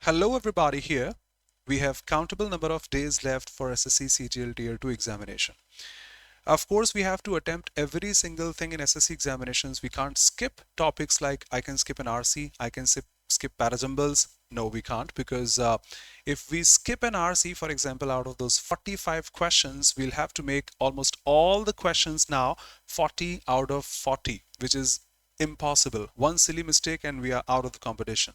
Hello everybody here. We have countable number of days left for SSC CGL Tier 2 examination. Of course, we have to attempt every single thing in SSC examinations. We can't skip topics like I can skip an RC, I can skip parajumbles. No, we can't because if we skip an RC, for example, out of those 45 questions, we'll have to make almost all the questions now 40 out of 40, which is impossible. One silly mistake and we are out of the competition.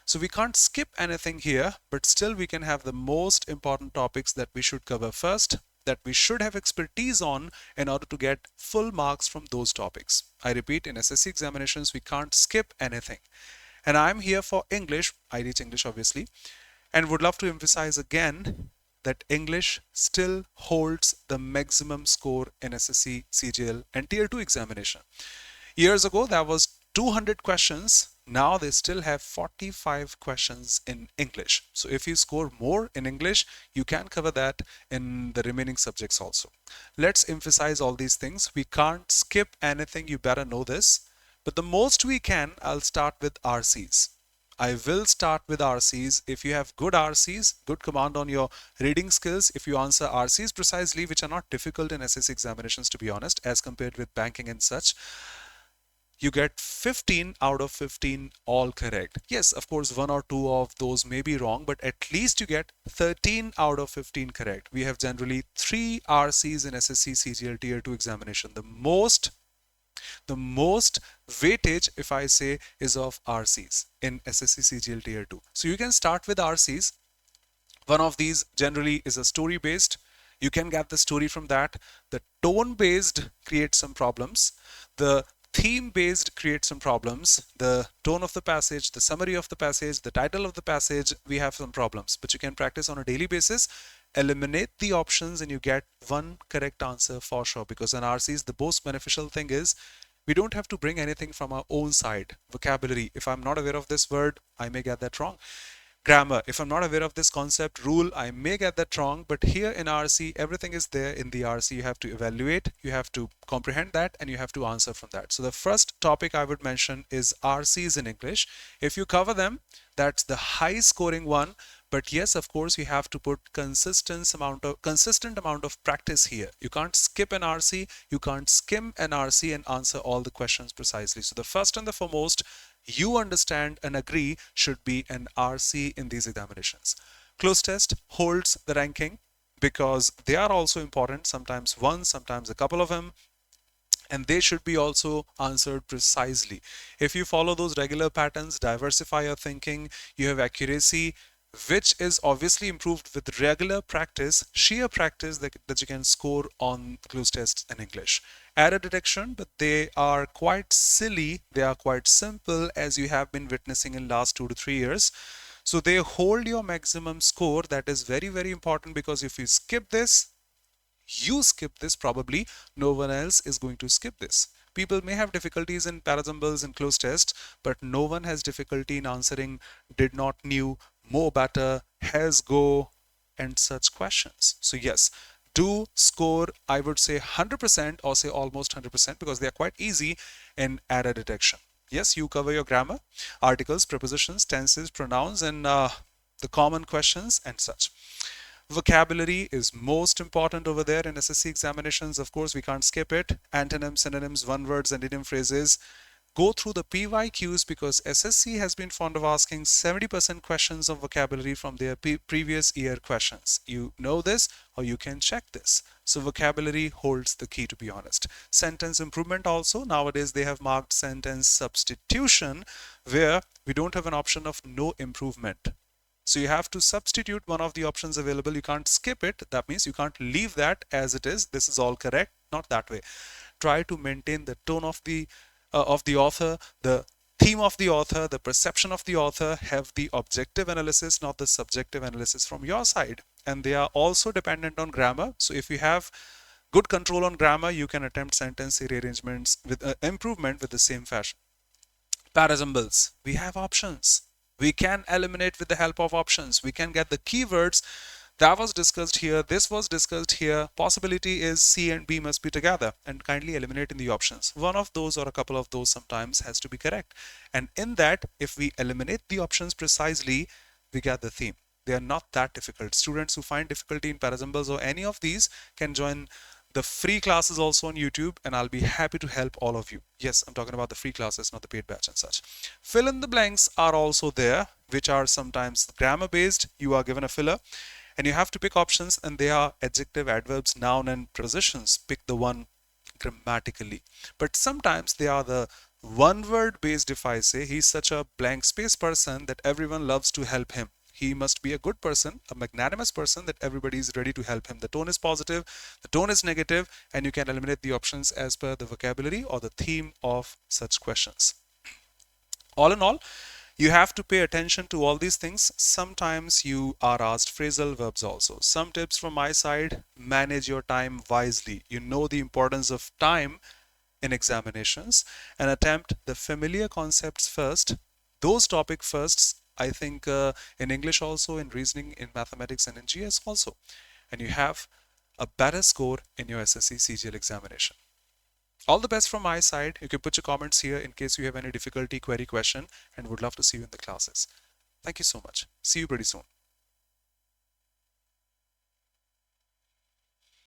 So we can't skip anything here, but still we can have the most important topics that we should cover first, that we should have expertise on in order to get full marks from those topics. I repeat, in SSC examinations, we can't skip anything. And I'm here for English, I teach English obviously, and would love to emphasize again that English still holds the maximum score in SSC, CGL and Tier 2 examination. Years ago, that was 200 questions. Now they still have 45 questions in English. So if you score more in English, you can cover that in the remaining subjects also. Let's emphasize all these things. We can't skip anything. You better know this. But the most we can, I'll start with RCs. I will start with RCs. If you have good RCs, good command on your reading skills, if you answer RCs precisely, which are not difficult in SSC examinations, to be honest, as compared with banking and such, you get 15 out of 15 all correct. Yes, of course, one or two of those may be wrong, but at least you get 13 out of 15 correct. We have generally 3 RCs in SSC CGL Tier 2 examination. The most weightage, if I say, is of RCs in SSC CGL Tier 2. So you can start with RCs. One of these generally is a story based. You can get the story from that. The tone based creates some problems. The theme based creates some problems. The tone of the passage, the summary of the passage, the title of the passage, we have some problems. But you can practice on a daily basis. Eliminate the options and you get one correct answer for sure, because in RCs the most beneficial thing is we don't have to bring anything from our own side. Vocabulary, if I'm not aware of this word, I may get that wrong. Grammar, if I'm not aware of this concept, rule, I may get that wrong, but here in RC, everything is there in the RC. You have to evaluate, you have to comprehend that, and you have to answer from that. So the first topic I would mention is RCs in English. If you cover them, that's the high scoring one. But yes, of course, you have to put consistent amount of practice here. You can't skip an RC, you can't skim an RC and answer all the questions precisely. So the first and the foremost, you understand and agree, should be an RC in these examinations. Cloze test holds the ranking because they are also important, sometimes one, sometimes a couple of them, and they should be also answered precisely. If you follow those regular patterns, diversify your thinking, you have accuracy, which is obviously improved with regular practice, sheer practice that you can score on Cloze tests in English. Error detection, but they are quite silly, they are quite simple, as you have been witnessing in last 2 to 3 years. So they hold your maximum score. That is very, very important, because if you skip this, probably no one else is going to skip this. People may have difficulties in parajumbles and Cloze test, but no one has difficulty in answering did not, knew, more, better, has, go, and such questions. So yes, do score, I would say 100% or say almost 100%, because they are quite easy in error detection. Yes, you cover your grammar, articles, prepositions, tenses, pronouns, and the common questions and such. Vocabulary is most important over there in SSC examinations. Of course, we can't skip it. Antonyms, synonyms, one words, and idiom phrases. Go through the PYQs, because SSC has been fond of asking 70% questions of vocabulary from their previous year questions. You know this, or you can check this. So vocabulary holds the key, to be honest. Sentence improvement also. Nowadays they have marked sentence substitution, where we don't have an option of no improvement. So you have to substitute one of the options available. You can't skip it. That means you can't leave that as it is. This is all correct. Not that way. Try to maintain the tone of the author, the theme of the author, the perception of the author. Have the objective analysis, not the subjective analysis from your side. And they are also dependent on grammar. So if you have good control on grammar, you can attempt sentence rearrangements with improvement with the same fashion. Parajumbles, we have options. We can eliminate with the help of options. We can get the keywords. That was discussed here. This was discussed here. Possibility is C and B must be together, and kindly eliminate in the options. One of those or a couple of those sometimes has to be correct. And in that, if we eliminate the options precisely, we get the theme. They are not that difficult. Students who find difficulty in parasyllables or any of these can join the free classes also on YouTube, and I'll be happy to help all of you. Yes, I'm talking about the free classes, not the paid batch and such. Fill in the blanks are also there, which are sometimes grammar based. You are given a filler and you have to pick options, and they are adjective, adverbs, noun, and prepositions. Pick the one grammatically. But sometimes they are the one word based. If I say he's such a blank space person that everyone loves to help him, he must be a good person, a magnanimous person that everybody is ready to help him. The tone is positive, the tone is negative, and you can eliminate the options as per the vocabulary or the theme of such questions. All in all, you have to pay attention to all these things. Sometimes you are asked phrasal verbs also. Some tips from my side: manage your time wisely. You know the importance of time in examinations, and attempt the familiar concepts first. Those topic firsts, I think, in English also, in reasoning, in mathematics, and in GS also. And you have a better score in your SSC CGL examination. All the best from my side. You can put your comments here in case you have any difficulty, query, question, and would love to see you in the classes. Thank you so much. See you pretty soon.